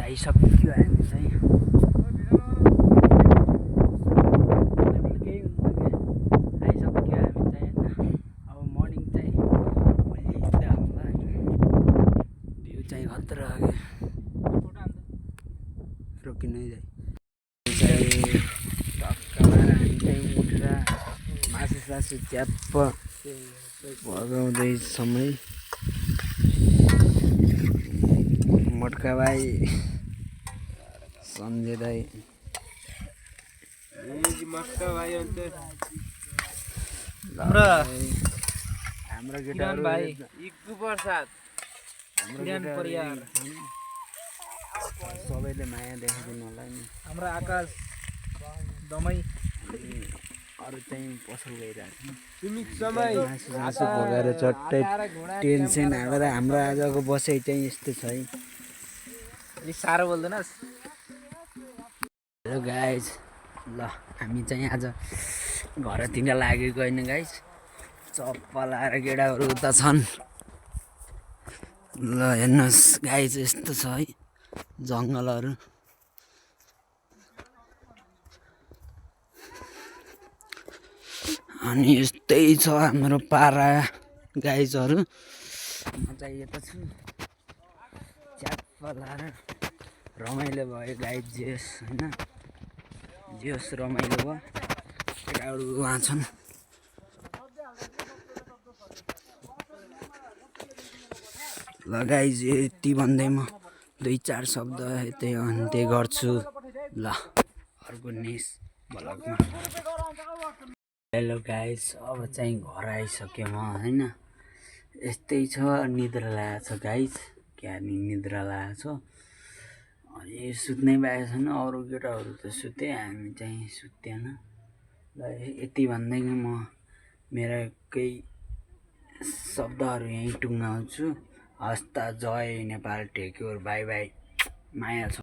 आइसक्यो हामी चाहिँ आइसक्यो हामी चाहिँ होइन। अब मर्निङ चाहिँ भोलि हिँड्दा होला। भ्यू चाहिँ खतरा रोकिनै चाहिँ टक्कबाट हामी चाहिँ उठेर मासु सासु च्याप्प भगाउँदै समय मटका भाइ सन्जय दाई हाम्रो केटाहरू भाइ इक्कु प्रसाद सबैले माया देखाइदिनु होला नि। हाम्रो आकाश दमै अरू चाहिँ पसल गइरहेको सुमित मासु भोगाएर चट्टै टेन्सन हालेर हाम्रो आजको बसाइ चाहिँ यस्तो छ है। अलिक साह्रो बोल्दैनस्। हेलो गाइज, ल हामी चाहिँ आज घरतिर लागेको होइन गाइज। चप्पल आएर केटाहरू उता छन्। ल हेर्नुहोस् गाइज यस्तो छ है जङ्गलहरू। अनि यस्तै छ हाम्रो पारा गाइजहरू। म चाहिँ यता छु च्याप्पल आएर रमाइलो भयो गाइज। जेस होइन जेस रमाइलो भयो। केटाहरू उहाँ छन्। ल गाइज यति भन्दै म 2-4 शब्द यतै अन्त्य गर्छु। ल अर्को नेक्स्ट भ्लगमा। हेलो गाइज, अब चाहिँ घर आइसक्यो म होइन। यस्तै छ निद्रा लागेको छ गाइज। क्या निद्रा लागेको छ। अनि सुत्नै पाएको छैन। अरू केटाहरू त सुते, हामी चाहिँ सुतेन। ल यति भन्दै म मेरा केही शब्दहरू यहीँ टुङ्गाउँछु। हस् त, जय Nepal, take care, bye bye, माया छ।